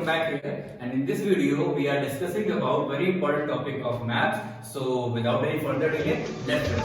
welcome back here. And in this video, we are discussing about very important topic of maths. So, without any further delay, let's begin.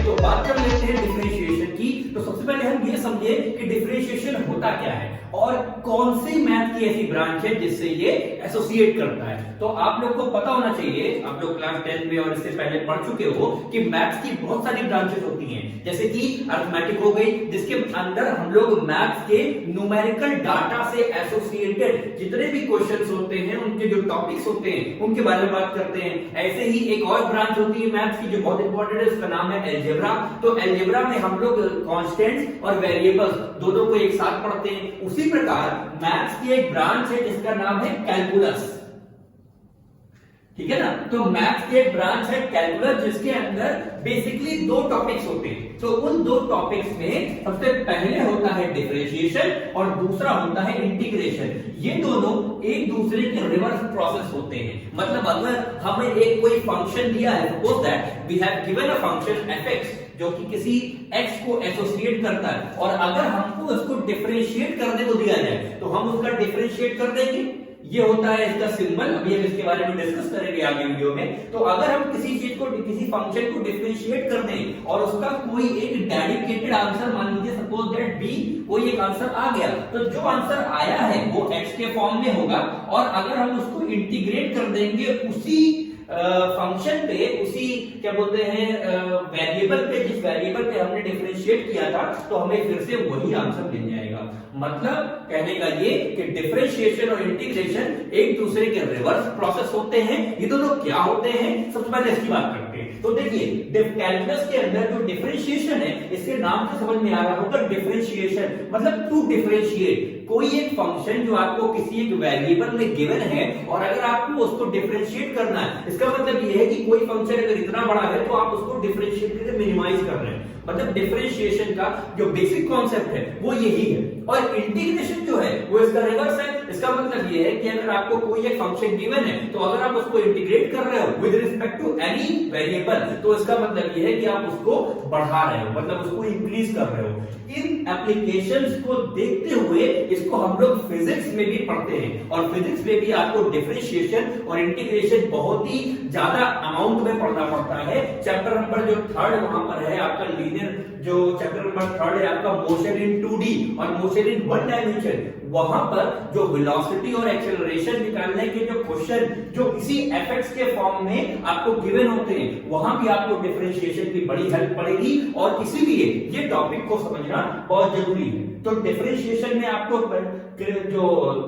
तो बात कर लेते हैं differentiation की। तो सबसे पहले हम ये समझे कि डिफरेंशिएशन होता क्या है और कौन सी मैथ की ऐसी ब्रांच है जिससे ये एसोसिएट करता है। तो आप लोग को पता होना चाहिए, आप लोग क्लास 10 में और इससे पहले पढ़ चुके हो कि मैथ्स की बहुत सारी ब्रांचेस होती हैं, जैसे कि अरिथमेटिक हो गई, जिसके अंदर हम लोग मैथ्स के न्यूमेरिकल डाटा से एसोसिएटेड जितने भी क्वेश्चंस होते हैं, उनके जो टॉपिक्स होते हैं, उनके बारे में बात करते हैं। ऐसे ही एक और ब्रांच होती है मैथ्स की जो बहुत इंपॉर्टेंट है, उसका नाम है अलजेब्रा। तो अलजेब्रा में हम लोग कांस्टेंट्स और वेरिएबल्स दोनों को एक साथ पढ़ते हैं। उसी प्रकार मैथ्स की एक ब्रांच है जिसका नाम है कैलकुलस, ठीक है ना। तो मैथ्स की एक ब्रांच है कैलकुलस जिसके अंदर बेसिकली दो टॉपिक्स होते हैं। तो उन दो टॉपिक्स में सबसे पहले होता है डिफरेंशिएशन और दूसरा होता है इंटीग्रेशन। ये दोनों एक दूसरे के रिवर्स प्रोसेस होते हैं। मतलब अगर हमें एक कोई फंक्शन दिया है, suppose that we have given a function fx जो कि किसी x को एसोसिएट करता है, और अगर हमको उसको डिफरेंशिएट करने को दिया जाए तो हम उसका डिफरेंशिएट कर देंगे। ये होता है इसका सिंबल। अभी हम इसके बारे में डिस्कस करेंगे आगे वीडियो में। तो अगर हम किसी चीज को, किसी फंक्शन को डिफरेंशिएट कर दें और उसका कोई एक डेडिकेटेड आंसर, मान लीजिए सपोज दैट b, कोई एक आंसर आ गया, तो जो आंसर आया है वो x के फॉर्म में होगा, और अगर हम उसको इंटीग्रेट कर देंगे उसी फंक्शन पे, उसी क्या बोलते हैं वेरिएबल पे, जिस वेरिएबल पे हमने डिफरेंशिएट किया था, तो हमें फिर से वही आंसर मिल जाएगा। मतलब कहने का ये कि डिफरेंशिएशन और इंटीग्रेशन एक दूसरे के रिवर्स प्रोसेस होते हैं। ये दोनों क्या होते हैं, सबसे पहले इसकी बात करते हैं। तो देखिए कैलकुलस के अंदर जो डिफरेंशिएशन है, इसके नाम से समझ में आ रहा होगा डिफरेंशिएशन मतलब टू डिफरेंशिएट कोई एक फंक्शन जो आपको किसी एक वेरिएबल में गिवन है, और अगर आपको उसको डिफरेंशिएट करना है, इसका मतलब ये है कि कोई फंक्शन अगर इतना बड़ा है तो आप उसको डिफरेंशिएट करके मिनिमाइज कर रहे हैं। मतलब डिफरेंशिएशन का जो बेसिक कॉन्सेप्ट है वो यही है। और इंटीग्रेशन जो है वो इसका रिवर्स है। इसका मतलब ये है कि अगर आपको कोई एक फंक्शन गिवन है, तो अगर आप उसको इंटीग्रेट कर रहे हो with respect to any variable, तो इसका मतलब ये है कि आप उसको बढ़ा रहे हो, मतलब उसको इंक्रीज कर रहे हो। इन एप्लीकेशंस को देखते हुए इसको हम लोग फिजिक्स में भी पढ़ते हैं, और फिजिक्स में भी आपको डिफरेंशिएशन और इंटीग्रेशन बहुत ही ज्यादा अमाउंट में पढ़ना पड़ता है। चैप्टर नंबर जो 3 वहां पर है आपका लीनियर, जो चैप्टर नंबर 3 है आपका मोशन इन 2D और मोशन इन 1 डायमेंशन, वहां पर जो वेलोसिटी और एक्सेलरेशन निकालने के जो क्वेश्चन जो इसी fx के फॉर्म में आपको गिवन होते हैं, वहां भी आपको डिफरेंशिएशन की बड़ी हेल्प पड़ेगी, और इसीलिए ये टॉपिक को समझना बहुत जरूरी है। तो डिफरेंशिएशन में आपको जो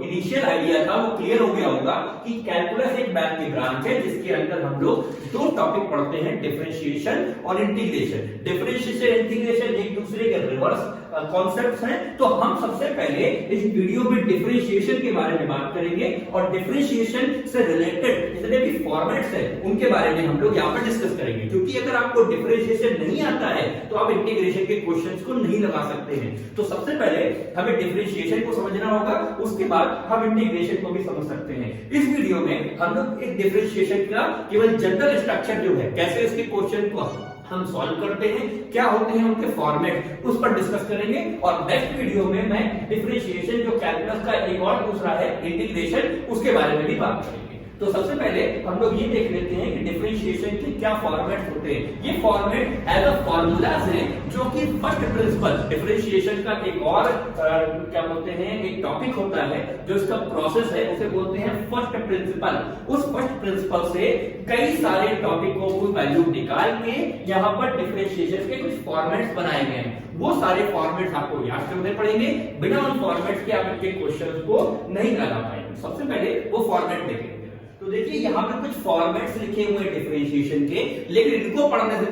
इनिशियल आइडिया था वो क्लियर हो गया होगा कि कैलकुलस एक मैथ की ब्रांच है जिसके अंदर हम लोग दो टॉपिक पढ़ते हैं, डिफरेंशिएशन और इंटीग्रेशन। डिफरेंशिएशन इंटीग्रेशन एक दूसरे के रिवर्स कॉन्सेप्ट्स हैं। तो हम सबसे पहले इस वीडियो में डिफरेंशिएशन के बारे में बात करेंगे, और डिफरेंशिएशन से रिलेटेड जितने भी फॉर्मेट्स हैं उनके बारे में हम लोग यहाँ पर डिस्कस करेंगे। क्योंकि अगर आपको डिफरेंशिएशन नहीं आता है तो आप इंटीग्रेशन के क्वेश्चंस को नहीं लगा सकते हैं। तो सबसे पहले हमें डिफरेंशिएशन को समझना होगा, उसके बाद हम इंटीग्रेशन को भी समझ सकते हैं। इस वीडियो में हम लोग एक डिफरेंशिएशन का केवल जनरल स्ट्रक्चर जो है, कैसे इसके क्वेश्चन को हम सॉल्व करते हैं, क्या होते हैं उनके फॉर्मेट, उस पर डिस्कस करेंगे। और नेक्स्ट वीडियो में मैं डिफरेंशिएशन जो कैलकुलस का एक और दूसरा है इंटीग्रेशन, उसके बारे में भी बात करेंगे। तो सबसे पहले हम लोग ये देख लेते हैं कि डिफरेंशिएशन के क्या फॉर्मेट होते हैं। ये फॉर्मेट एज अ फॉर्मूलाज हैं जो कि फर्स्ट प्रिंसिपल, डिफरेंशिएशन का एक और क्या बोलते हैं, एक टॉपिक होता है जो इसका प्रोसेस है, उसे बोलते हैं फर्स्ट प्रिंसिपल। उस फर्स्ट प्रिंसिपल से कई सारे टॉपिकों को वैल्यू निकाल के यहाँ पर डिफरेंशिएशन के कुछ फॉर्मेट्स बनाए गए हैं। वो सारे फॉर्मेट्स आपको याद करने पड़ेंगे, बिना उन फॉर्मेट्स के आप इनके क्वेश्चंस को नहीं लगा पाएंगे। सबसे पहले वो फॉर्मेट देखेंगे। तो देखिए यहाँ पे कुछ फॉर्मेट्स लिखे हुए हैं डिफरेंशिएशन के, लेकिन इनको पढ़ने से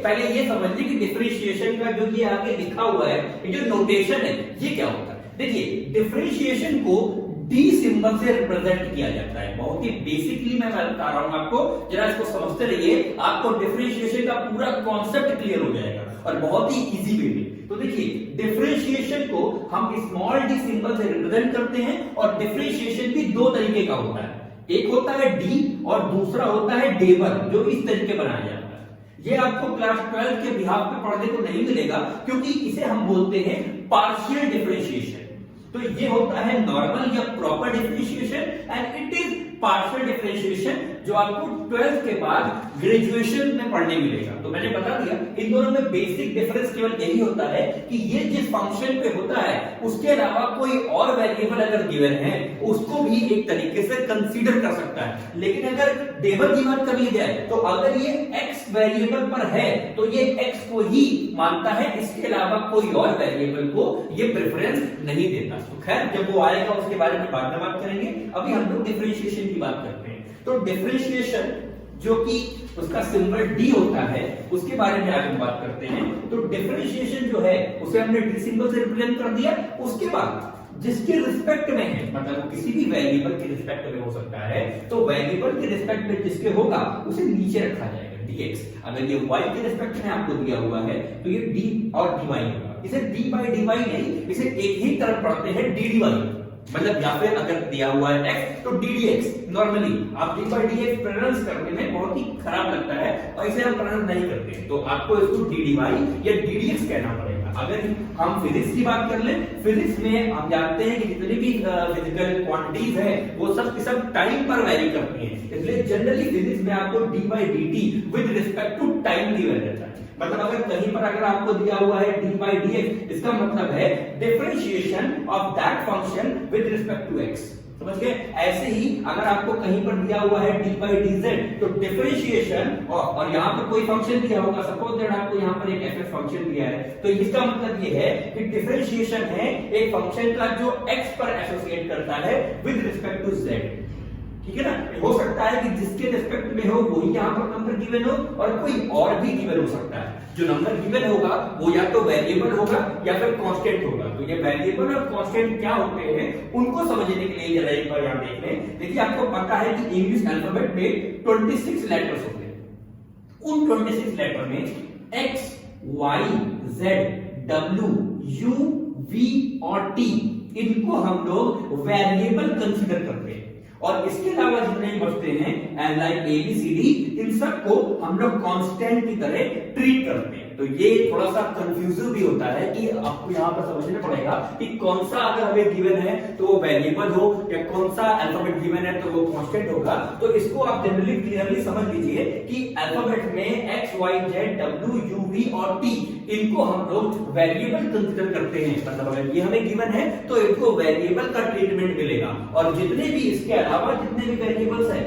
पहले ये समझ लीजिए कि डिफरेंशिएशन का जो ये आगे लिखा हुआ है, ये जो नोटेशन है, ये क्या होता है। देखिए डिफरेंशिएशन को डी सिंबल से रिप्रेजेंट किया जाता है। बहुत ही बेसिकली मैं बता रहा हूं आपको, जरा इसको समझते रहिए, आपको डिफरेंशिएशन का पूरा कॉन्सेप्ट क्लियर हो जाएगा, और बहुत ही इजी वे में। तो देखिए डिफरेंशिएशन को हम स्मॉल डी सिंबल से रिप्रेजेंट करते हैं, और डिफरेंशिएशन भी दो तरीके का होता है। एक होता है डी और दूसरा होता है डेबर, जो इस तरीके बनाया जाता है। ये आपको क्लास 12 के बिहाफ पे पढ़ने को नहीं मिलेगा, क्योंकि इसे हम बोलते हैं पार्शियल डिफरेंशिएशन। तो ये होता है नॉर्मल या proper differentiation and it is partial differentiation, जो आपको 12th के बाद ग्रेजुएशन में पढ़ने मिलेगा। तो मैंने बता दिया इन दोनों में बेसिक डिफरेंस केवल यही होता है कि ये जिस फंक्शन पे होता है उसके अलावा कोई और वेरिएबल अगर गिवन है उसको भी एक तरीके से कंसीडर कर सकता है। लेकिन अगर डेबर की बात कर ली जाए तो अगर ये x वेरिएबल पर है तो ये x को ही मानता है, इसके अलावा कोई और वेरिएबल को ये प्रेफरेंस नहीं देता। तो खैर जब वो आएगा उसके बारे में बाद में बात करेंगे, अभी हम लोग डिफरेंशिएशन की बात करते हैं। तो डिफरेंशिएशन जो कि उसका सिंबल डी होता है उसके बारे में आगे बात करते हैं। तो डिफरेंशिएशन जो है उसे हमने डी सिंबल से रिप्रेजेंट कर दिया। उसके बाद जिसके रिस्पेक्ट में है, मतलब किसी भी वेरिएबल के रिस्पेक्ट में हो सकता है, तो वेरिएबल के रिस्पेक्ट में जिसके होगा उसे नीचे रखा जाएगा dx। अगर ये y के रिस्पेक्ट में आपको दिया हुआ है तो ये d और dy होगा। इसे d by dy नहीं, इसे एक ही तरफ पढ़ते हैं d dy, मतलब या फिर अगर दिया हुआ है x तो d dx। नॉर्मली आप d by dx प्रोनाउंस करने में बहुत ही खराब लगता है और इसे हम प्रोनाउंस नहीं करते, तो आपको इसको d dy या d dx कहना पड़ेगा। अगर हम फिजिक्स की बात कर लें, फिजिक्स में हम जानते हैं कि जितनी भी फिजिकल क्वांटिटीज है वो सब की सब टाइम पर वेरी करती हैं, इसलिए जनरली फिजिक्स में आपको d by dt with respect to time दिया रहता है। मतलब अगर कहीं पर अगर आपको दिया हुआ है d by dx, इसका मतलब है differentiation of that function with respect to x। समझ गए? ऐसे ही अगर आपको कहीं पर दिया हुआ है d by dz, तो डिफरेंशिएशन और यहाँ पर कोई फंक्शन दिया होगा, सपोज दैट आपको यहाँ पर एक fx फंक्शन दिया है, तो इसका मतलब ये है कि डिफरेंशिएशन है एक फंक्शन का जो x पर एसोसिएट करता है विद रिस्पेक्ट टू z। ठीक है ना? हो सकता है कि जिसके रिस्पेक्ट में हो वही यहाँ पर नंबर गिवन हो और कोई और भी गिवन हो सकता है। जो नंबर गिवन होगा वो या तो वेरिएबल होगा या फिर कांस्टेंट होगा। तो ये वेरिएबल और कांस्टेंट क्या होते हैं उनको समझने के लिए जरा एक बार यहाँ देख लें। देखिए आपको पता है कि इंग्लिश अल्फाबेट में 26 लेटर्स होते हैं। उन 26 लेटर में x, y, z, w, u, v और t इनको हम लोग वेरिएबल कंसीडर करते हैं, और इसके अलावा जितने भी बचते हैं like A B C D, इन सबको हम लोग कांस्टेंट की तरह ट्रीट करते हैं। तो ये थोड़ा सा कंफ्यूजिव भी होता है कि आपको यहाँ पर समझना पड़ेगा कि कौन सा अगर हमें गिवन है तो वो वेरिएबल हो या कौन सा अल्फाबेट गिवन है तो वो कांस्टेंट होगा। तो इसको आप जनरली क्लियरली समझ लीजिए कि अल्फाबेट में x, y, z, w, u, v और t इनको हम लोग वेरिएबल कंसीडर करते हैं। मतलब अगर ये हमें गिवन है तो इनको वेरिएबल का ट्रीटमेंट मिलेगा, और जितने भी इसके अलावा जितने भी वेरिएबल्स हैं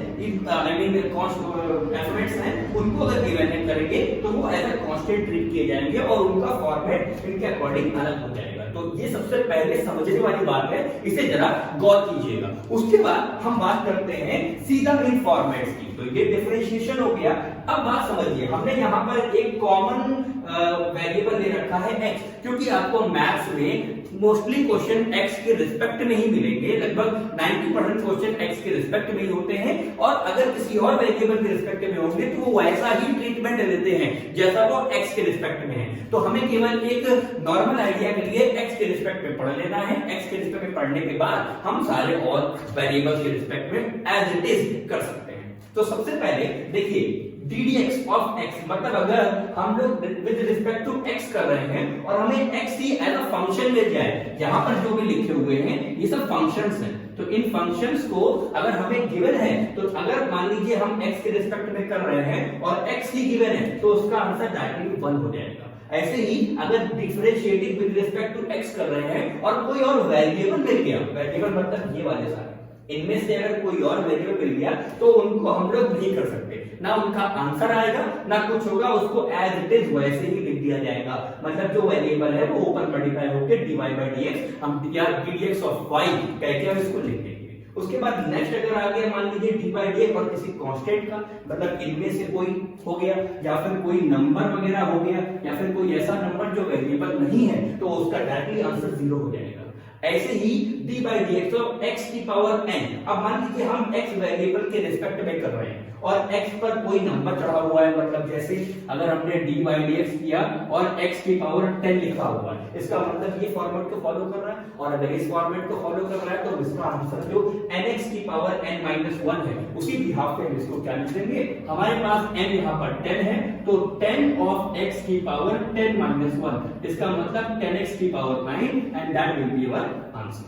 आई मीन अल्फाबेट्स हैं उनको अगर गिवन करेंगे तो वो एज अ कांस्टेंट ट्रीट किए जाएंगे और उनका फॉर्मेट इनके अकॉर्डिंग अलग हो जाएगा। तो ये सबसे पहले समझने वाली बात है, इसे जरा गौर कीजिएगा। उसके बाद हम बात करते हैं सीधा इन फॉर्मेट्स की। तो ये डिफरेंशिएशन हो गया। अब बात समझिए, हमने यहाँ पर एक कॉमन वेरिएबल दे रखा है x, क्योंकि आपको मैथ्स में मोस्टली क्वेश्चन x के रिस्पेक्ट में ही मिलेंगे। लगभग 90% क्वेश्चन x के रिस्पेक्ट में ही होते हैं, और अगर किसी और वेरिएबल के रिस्पेक्ट में होंगे तो वो वैसा ही ट्रीटमेंट देते हैं जैसा वो x के रिस्पेक्ट में है। तो हमें केवल एक नॉर्मल आइडिया के लिए x के रिस्पेक्ट में पढ़ लेना है। x के रिस्पेक्ट में पढ़ने के बाद हम सारे और वेरिएबल्स के रिस्पेक्ट में एज इट इज कर सकते हैं। तो सबसे पहले देखिए ddx ऑफ x, मतलब अगर हम लोग विद रिस्पेक्ट टू x कर रहे हैं और हमें x ही एज अ फंक्शन मिल जाए, यहाँ पर जो भी लिखे हुए हैं ये सब फंक्शंस हैं। तो इन फंक्शंस को अगर हमें गिवन है, तो अगर मान लीजिए हम x के रिस्पेक्ट में कर रहे हैं और x ही गिवन है तो उसका आंसर डायरेक्टली 1 हो जाएगा। ऐसे ही अगर differentiating with respect to x कर रहे हैं और कोई और वेरिएबल मिल गया, वेरिएबल मतलब ये वाले सारे, इनमें से अगर कोई और वेरिएबल मिल गया तो उनको हम लोग नहीं कर सकते, ना उनका आंसर आएगा ना कुछ होगा, उसको एज इट इज वैसे ही लिख दिया जाएगा। मतलब जो वेरिएबल है वो ऊपर मल्टीप्लाई होकर dy by dx हम या dx ऑफ y कह के हम इसको लिख देंगे। उसके बाद नेक्स्ट अगर आ गया मान लीजिए dy by dx और किसी कांस्टेंट का, मतलब इनमें से कोई हो गया या फिर कोई नंबर वगैरह हो गया या फिर कोई ऐसा नंबर जो वेरिएबल नहीं है तो उसका डायरेक्टली आंसर 0 हो जाएगा। ऐसे ही d by dx of x की पावर n, अब मान लीजिए हम x वेरिएबल के रिस्पेक्ट में कर रहे हैं और x पर कोई नंबर चढ़ा हुआ है, मतलब जैसे अगर हमने d/dx किया और x की पावर 10 लिखा हुआ है, इसका मतलब ये फॉर्मेट को फॉलो कर रहा है। और अगर इस फॉर्मेट को फॉलो कर रहा है तो इसका आंसर जो nx की पावर n-1 है उसी बिहाफ पे हम इसको क्या लिख देंगे, हमारे पास n यहाँ पर 10 है तो 10 ऑफ x की पावर 10-1, इसका मतलब 10x की power 9 and that will be our answer.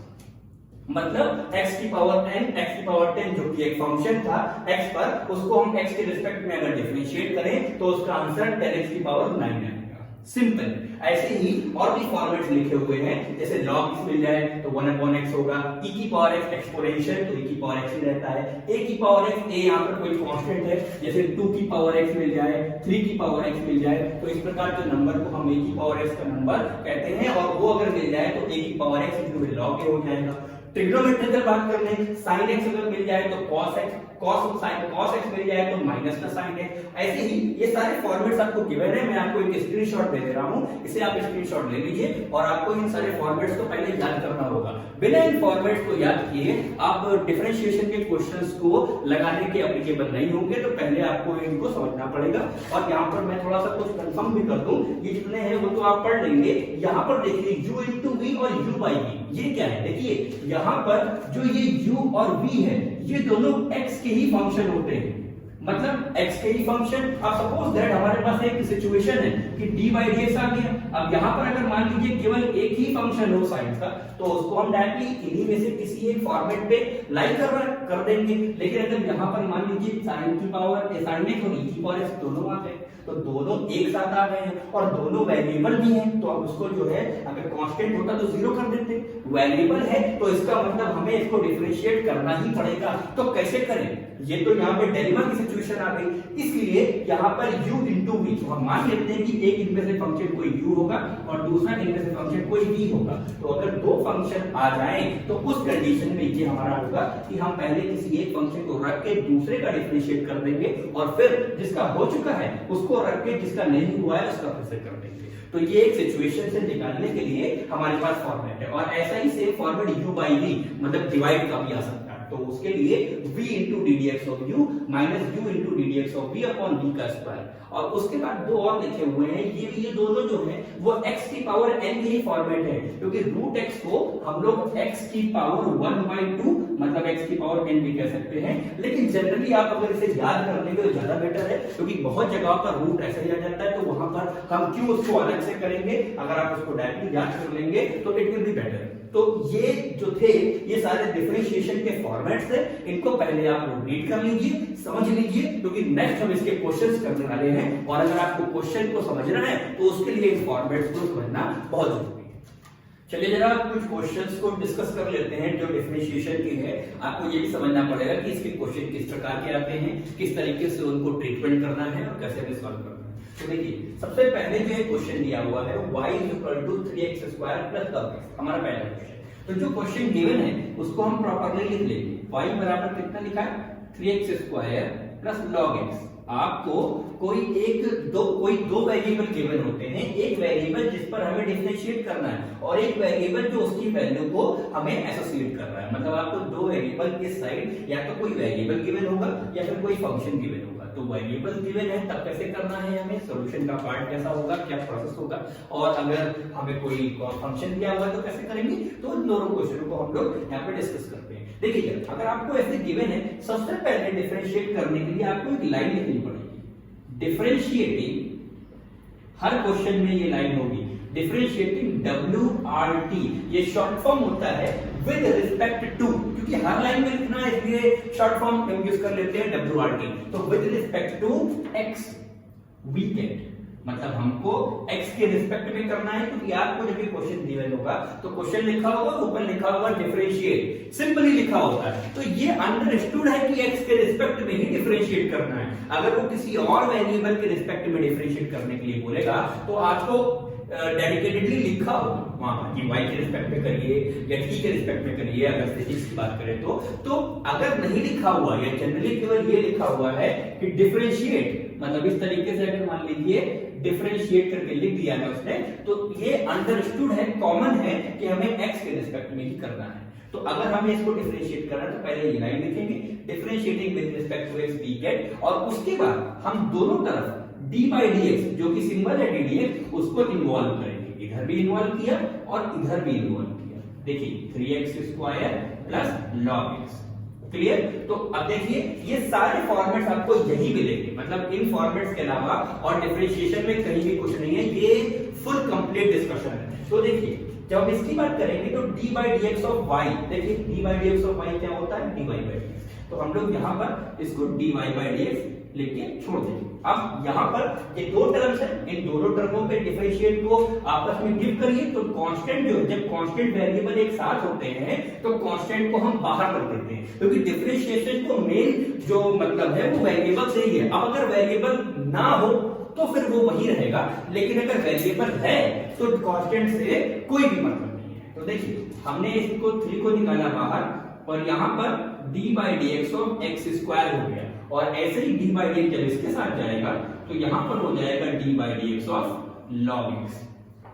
मतलब x की पावर 10, x की पावर 10 जो कि एक फंक्शन था x पर, उसको हम x के रिस्पेक्ट में अगर डिफरेंशिएट करें तो उसका आंसर 10x की पावर 9 आएगा। सिंपल। ऐसे ही और भी फॉर्मेट्स लिखे हुए हैं, जैसे log x मिल जाए तो 1/x होगा, e की पावर x एक्सपोनेंशियल तो e की पावर x ही रहता है, a की पावर x, a यहाँ पर कोई कांस्टेंट है, जैसे 2 की पावर x मिल जाए, 3 की पावर x मिल जाए, तो इस प्रकार के नंबर को हम a की पावर x का नंबर कहते हैं। और वो अगर मिल जाए तो a की power x into log a हो जाएगा। ट्रिग्नोमेट्रिकल बात कर लें, sin x अगर मिल जाए तो cos x, cos x मिल जाए तो माइनस का sin x। ऐसे ही ये सारे फॉर्मेट्स आपको गिवन है, मैं आपको एक स्क्रीनशॉट दे दे रहा हूं, इसे आप स्क्रीनशॉट ले लीजिए और आपको इन सारे फॉर्मेट्स को पहले याद करना होगा। बिना इन फॉर्मेट्स को याद किए आप डिफरेंशिएशन के क्वेश्चंस को लगाने के एप्लीकेबल नहीं होंगे, तो पहले आपको इनको समझना पड़ेगा। और यहाँ पर मैं थोड़ा सा कुछ कंफर्म भी कर दूं, ये जितने हैं वो तो आप पढ़ लेंगे। यहाँ पर देखिए u into v और u by v, ये क्या है, देखिए यहाँ पर जो ये u और v है ये दोनों x के ही फंक्शन होते हैं, मतलब x के ही फंक्शन। अब सपोज दैट हमारे पास एक सिचुएशन है कि d/dx आ गया। अब यहाँ पर अगर मान लीजिए केवल एक ही फंक्शन हो साइन का, तो उसको हम डायरेक्टली इन्हीं में से किसी एक फॉर्मेट पे लाई कर देंगे। लेकिन अगर यहाँ पर मान लीजिए साइन की पावर sin x और e की पावर x दोनों आ गए, तो दोनों एक साथ आ गए हैं और दोनों वेरिएबल भी हैं, तो हम उसको जो है अगर कांस्टेंट होता तो जीरो कर देते, वेरिएबल है तो इसका मतलब हमें इसको डिफरेंशिएट करना ही पड़ेगा। तो कैसे करें, ये तो यहाँ पे डेरिवा की सिचुएशन आ गई, इसलिए यहाँ पर u into v, तो हम मान लेते हैं कि एक इनमें से फंक्शन कोई u होगा और दूसरा इनमें से फंक्शन कोई v होगा। तो अगर दो फंक्शन आ जाएं तो उस कंडीशन में ये हमारा होगा कि हम पहले किसी एक फंक्शन को रख के दूसरे का डिफरेंशिएट कर देंगे और फिर जिसका हो चुका है उसको रख के जिसका नहीं हुआ है उसका फिर से कर देंगे। तो ये एक सिचुएशन से निकालने के लिए हमारे पास फॉर्मेट है। और ऐसा ही same format u by v मतलब डिवाइड का भी आ सकता है, तो उसके लिए v into ddx of u minus u into ddx of v upon v का स्क्वायर। और उसके बाद दो और लिखे हुए हैं, ये दोनों जो हैं वो x की पावर n के ही फॉर्मेट है, क्योंकि रूट x को हम लोग x की पावर 1/2 मतलब x की पावर n भी कह सकते हैं। लेकिन जनरली आप अगर इसे याद कर लेंगे तो ज्यादा बेटर है, क्योंकि बहुत जगह पर रूट ऐसा ही आ जाता है, तो वहां पर हम क्यों उसको अलग से करेंगे, अगर आप उसको डायरेक्टली याद कर लेंगे तो इट विल बी बेटर। तो ये जो थे ये सारे डिफरेंशिएशन के फॉर्मेट्स थे, इनको पहले आप रीड कर लीजिए, समझ लीजिए, क्योंकि नेक्स्ट हम इसके क्वेश्चंस करने वाले हैं और अगर आपको क्वेश्चन को समझना है तो उसके लिए इन फॉर्मेट्स को समझना बहुत जरूरी है। चलिए जरा कुछ क्वेश्चंस को डिस्कस कर लेते हैं जो डिफरेंशिएशन के हैं। आपको ये भी समझना पड़ेगा कि इसके क्वेश्चन किस प्रकार के आते हैं, किस तरीके से उनको ट्रीटमेंट करना है और कैसे हमें सॉल्व करना है। तो देखिए सबसे पहले जो है क्वेश्चन दिया हुआ है y = 3x² + log x, हमारा पहला क्वेश्चन। तो जो क्वेश्चन गिवन है उसको हम प्रॉपर्ली लिख लेंगे। y बराबर कितना लिखा है, 3x² + log x। आपको कोई दो वेरिएबल गिवन होते हैं, एक वेरिएबल जिस पर हमें डिफरेंशिएट करना है और एक वेरिएबल जो उसकी वैल्यू को हमें एसोसिएट करना है। मतलब आपको दो वेरिएबल के साइड या तो कोई वेरिएबल गिवन होगा या फिर कोई फंक्शन गिवन होगा। तो वेरिएबल गिवन है तब कैसे करना है, हमें सॉल्यूशन का पार्ट कैसा होगा, क्या प्रोसेस होगा, और अगर हमें कोई फंक्शन दिया हुआ है तो कैसे करेंगे। तो इन दोनों क्वेश्चनों को हम लोग यहाँ पे डिस्कस करते हैं। देखिए अगर आपको ऐसे गिवन है, सबसे पहले डिफरेंशिएट करने के लिए आपको एक लाइन लिखनी पड़ेगी, डिफरेंशिएटिंग, हर क्वेश्चन में ये लाइन होगी, डिफरेंशिएटिंग WRT, ये शॉर्ट फॉर्म होता है विद रिस्पेक्ट टू, क्योंकि हर लाइन में लिखना है इसलिए शॉर्ट फॉर्म हम यूज कर लेते हैं WRT। तो with respect to x we get, मतलब हमको x के रिस्पेक्ट में करना है, क्योंकि आपको जब ये क्वेश्चन गिवन होगा तो क्वेश्चन लिखा होगा, ऊपर लिखा होगा डिफरेंशिएट, सिंपली लिखा होता है। तो ये अंडरस्टूड है कि x के रिस्पेक्ट में ही डिफरेंशिएट करना है। अगर वो किसी और वेरिएबल के रिस्पेक्ट में डिफरेंशिएट करने के लिए बोलेगा तो आपको डेडिकेटेडली लिखा होगा वहां कि y के रिस्पेक्ट में करिए या t के रिस्पेक्ट में करिए, अगर फिजिक्स की बात करें तो अगर नहीं लिखा हुआ या जनरली केवल ये लिखा हुआ है कि डिफरेंशिएट, मतलब इस तरीके से अगर मान लीजिए डिफरेंशिएट करके लिख दिया है उसने, तो ये अंडरस्टूड है, कॉमन है कि हमें x के रिस्पेक्ट में ही करना है। तो अगर हमें इसको डिफरेंशिएट करना है तो पहले ये लाइन लिखेंगे, differentiating with respect to x we get, और उसके बाद हम दोनों तरफ डी बाई डी एक्स जो कि सिंबल है डी डी एक्स उसको इन्वॉल्व करेंगे, इधर भी इन्वॉल्व किया और इधर भी इन्वॉल्व किया। देखिए 3x square plus log x, clear. तो अब देखिए ये सारे फॉर्मेट्स आपको यही मिलेंगे, मतलब इन फॉर्मेट्स के अलावा और डिफरेंशिएशन में कहीं भी कुछ नहीं है, ये फुल कंप्लीट डिस्कशन है। तो देखिए जब हम इसकी बात करेंगे तो D by D X of Y, देखिए D by D X of Y क्या होता है, D Y by D X, तो हम लोग यहाँ पर इसको D Y by D X लिख के छोड़ देंगे। अब यहाँ पर ये दो टर्म्स है, इन दोनों टर्मों पे डिफरेंशिएट को आपस में गिव करिए, तो कांस्टेंट जो जब कांस्टेंट वेरिएबल एक साथ होते हैं तो कांस्टेंट को हम बाहर कर देते हैं, क्योंकि डिफरेंशिएशन को मेन जो मतलब है वो वेरिएबल से ही है। अब अगर वेरिएबल ना हो तो फिर वो वही रहेगा, लेकिन अगर वेरिएबल है तो कांस्टेंट से कोई भी मतलब नहीं है। तो देखिए हमने इसको 3 को निकाला बाहर और यहाँ पर D by D X of x square हो गया, और ऐसे ही डी बाई डी एक्स जब इसके साथ जाएगा तो यहाँ पर हो जाएगा d by D X of log x.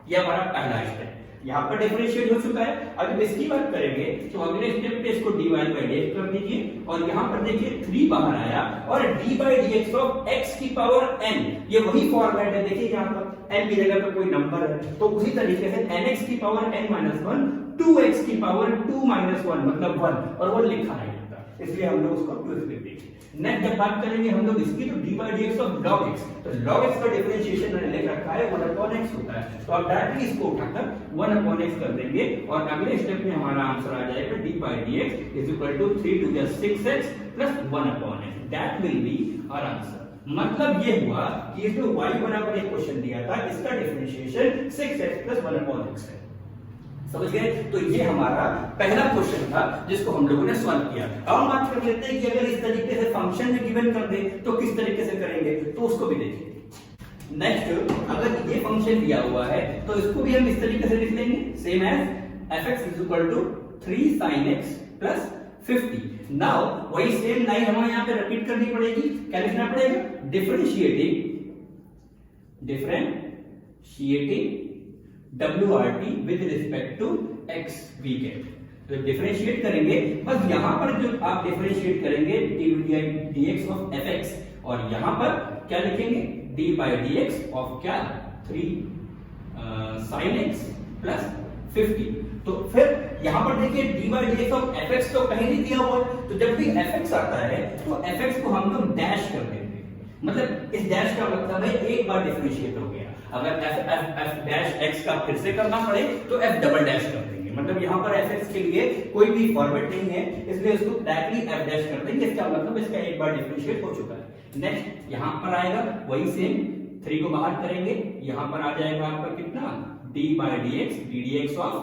यह हमारा पहला स्टेप, यहाँ पर डिफरेंशिएट हो चुका है। अब इसकी बात करेंगे तो अगले स्टेप पे इसको D Y by D x कर दीजिए, और यहाँ पर देखिए 3 बाहर आया और D by D X of x की पावर n, ये वही फॉर्मेट है। देखिए यहाँ पर n की जगह पर कोई नंबर है, तो उसी तरीके से nx की पावर n माइनस 1 2x की पावर 2 माइनस 1 मतलब 1, और वो लिखा है, इसलिए हम लोग उसको 2 लिख देंगे। नेक्स्ट जब बात करेंगे हम लोग इसकी, तो D by D X of log x, तो log x का डिफरेंशिएशन मैंने लिख रखा है 1 अपॉन x होता है, तो आप डायरेक्टली इसको उठाकर 1 अपॉन x कर देंगे, और अगले स्टेप में हमारा आंसर आ जाएगा d by D x is equal to 3 to the 6x plus 1 upon x, that will be our answer. मतलब ये हुआ कि इसमें y बराबर एक क्वेश्चन दिया था, इसका differentiation 6x plus 1 upon x है, समझ गए। तो ये हमारा पहला क्वेश्चन था जिसको हम लोगों ने सॉल्व किया। अब हम बात कर लेते हैं कि अगर इस तरीके से फंक्शन में गिवन कर दे तो किस तरीके से करेंगे, तो उसको भी देखिए। नेक्स्ट अगर ये फंक्शन दिया हुआ है तो इसको भी हम इस तरीके से लिख लेंगे, same as fx is equal to 3 sin x plus 50। Now वही सेम लाइन हमें यहाँ पे रिपीट करनी पड़ेगी, क्या लिखना पड़ेगा, differentiating WRT with respect to x we get. तो डिफरेंशिएट करेंगे, बस यहां पर जो आप डिफरेंशिएट करेंगे dx ऑफ fx, और यहां पर क्या लिखेंगे, d बाई dx ऑफ क्या 3 sin x प्लस 50। तो फिर यहां पर देखिए d by dx of fx तो कहीं नहीं दिया हुआ है, तो जब भी fx आता है तो fx को हम लोग डैश कर देंगे, मतलब इस डैश का मतलब है एक बार डिफरेंशिएट हो गया। अगर f डैश x का फिर से करना पड़े तो f डबल डैश कर देंगे, मतलब यहाँ पर fx के लिए कोई भी फॉर्मेट नहीं है, इसलिए इसको डायरेक्टली f डैश कर देंगे, इसका मतलब इसका एक बार डिफरेंशिएट हो चुका है। नेक्स्ट यहाँ पर आएगा वही सेम, 3 को बाहर करेंगे, यहाँ पर आ जाएगा आपका कितना, d by dx ddx of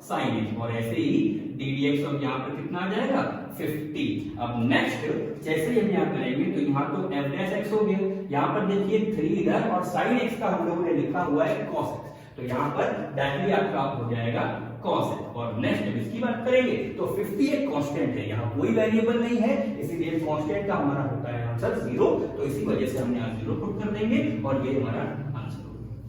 sin x, और ऐसे ही ddx ऑफ यहाँ पर कितना आ जाएगा 50। अब नेक्स्ट जैसे ही हम यहाँ करेंगे तो यहाँ तो f डैश x हो गया, यहाँ पर देखिए 3 इधर और sin x का हम लोगों ने लिखा हुआ है cos x, तो यहाँ पर डायरेक्टली आपका हो जाएगा cos x। और नेक्स्ट जब इसकी बात करेंगे तो 50 एक कांस्टेंट है, यहाँ कोई वेरिएबल नहीं है, इसीलिए कांस्टेंट का हमारा होता है आंसर 0, तो इसी वजह से हमने यहाँ 0 पुट कर देंगे और ये हमारा आंसर।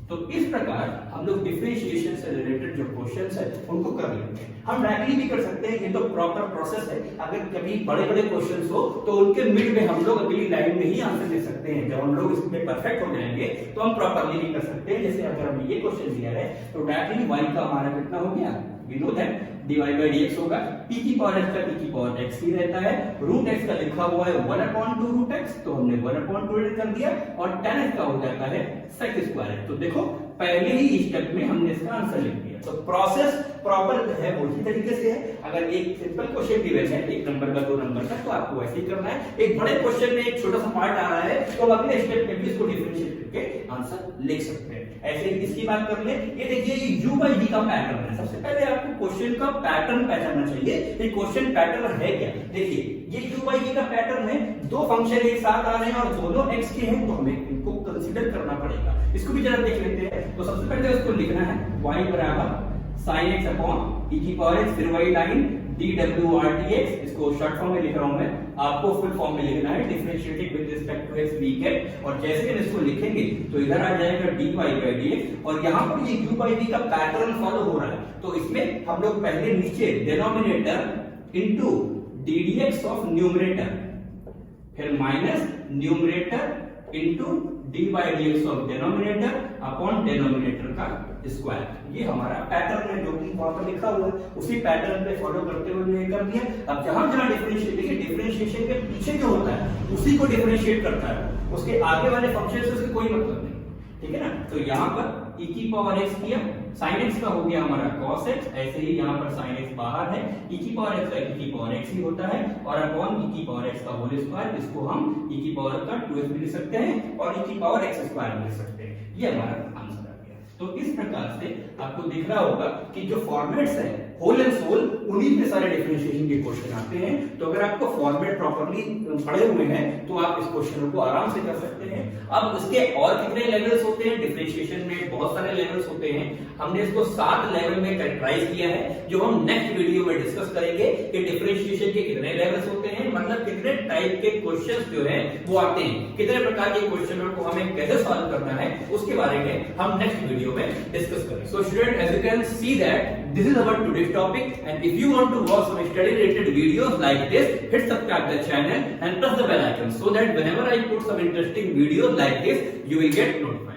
तो इस प्रकार हम लोग डिफरेंशिएशन से रिलेटेड जो क्वेश्चंस है उनको कर लेते हैं। हम डायरेक्टली भी कर सकते हैं, ये तो प्रॉपर प्रोसेस है। अगर कभी बड़े बड़े क्वेश्चंस हो तो उनके मिड में हम लोग अगली लाइन में ही आंसर दे सकते हैं। जब हम लोग इसमें परफेक्ट हो जाएंगे तो हम प्रॉपरली भी कर सकते हैं। जैसे अगर हमें ये क्वेश्चन दिया है तो डायरेक्टली y का हमारा कितना हो गया, we know that dy by dx होगा, p की पावर x का p की पावर x ही रहता है, रूट x का लिखा हुआ है 1/2 रूट x, तो हमने 1/2 कर दिया, और tan x का हो जाता है sec स्क्वायर। तो देखो पहले ही स्टेप में हमने इसका आंसर लिख दिया। तो प्रोसेस प्रॉपर है उसी तरीके से है। अगर एक सिंपल क्वेश्चन गिवन है 1 नंबर का 2 नंबर का, तो आपको वैसे ही करना है। एक बड़े क्वेश्चन में एक छोटा सा पार्ट आ रहा है तो अगले स्टेप में भी इसको डिफरेंशिएट करके आंसर लिख सकते हैं। ऐसे इसकी बात कर ले, ये देखिए ये u by d का पैटर्न है। सबसे पहले आपको क्वेश्चन का पैटर्न पहचानना चाहिए, ये क्वेश्चन पैटर्न है क्या। देखिए ये u by d का पैटर्न है, दो फंक्शन एक साथ आ रहे हैं और दोनों x के हैं, तो हमें इनको कंसीडर करना पड़ेगा। इसको भी जरा देख लेते हैं। तो सबसे पहले इसको लिखना है y बराबर sin x अपॉन e की पावर x, फिर वही लाइन dwrdx, इसको शॉर्ट फॉर्म में लिख रहा हूं मैं, आपको फुल फॉर्म में लिखना है differentiating with respect to x we get. और जैसे हम इसको लिखेंगे तो इधर आ जाएगा dy by dx, और यहाँ पर ये u by v का पैटर्न फॉलो हो रहा है, तो इसमें हम लोग पहले नीचे denominator into ddx of numerator, फिर minus numerator into D by D X of denominator upon denominator का स्क्वायर। ये हमारा पैटर्न है जो कि वहां पर लिखा हुआ है, उसी पैटर्न पे फॉलो करते हुए मैंने कर दिया। अब जहां जहां डिफरेंशिएट, देखिए डिफरेंशिएशन के पीछे जो होता है उसी को डिफरेंशिएट करता है, उसके आगे वाले फंक्शन से उससे कोई मतलब नहीं, ठीक है ना। तो यहाँ पर e की पावर x किया, sin x का हो गया हमारा cos x, ऐसे ही यहाँ पर sin x बाहर है, e की पावर x का e की पावर x ही होता है, और अपॉन e की पावर x का होल स्क्वायर, इसको हम e की पावर का 2x भी लिख सकते हैं और e की पावर x स्क्वायर भी लिख सकते हैं। ये हमारा आंसर आ गया। तो इस प्रकार से आपको दिख रहा होगा कि जो फॉर्मेट्स है होल एंड सोल, उन्हीं पे सारे डिफरेंशिएशन के क्वेश्चन आते हैं। तो अगर आपको फॉर्मेट प्रॉपर्ली पढ़े हुए हैं तो आप इस क्वेश्चन को आराम से कर सकते हैं। अब इसके और कितने लेवल्स होते हैं डिफरेंशिएशन में? बहुत सारे लेवल्स होते हैं। हमने इसको 7 लेवल में कैटेगराइज किया है, जो हम नेक्स्ट वीडियो में डिस्कस करेंगे कि डिफरेंशिएशन के कितने लेवल्स होते हैं, मतलब कितने टाइप के क्वेश्चंस जो है वो आते हैं, कितने प्रकार के क्वेश्चनों को हमें कैसे सॉल्व करना है, उसके बारे में हम नेक्स्ट वीडियो में डिस्कस करेंगे। So student, as you can see that this is our today's topic, and if you want to watch some study related videos like this, hit subscribe the channel and press the bell icon so that whenever I put some interesting videos like this, you will get notified.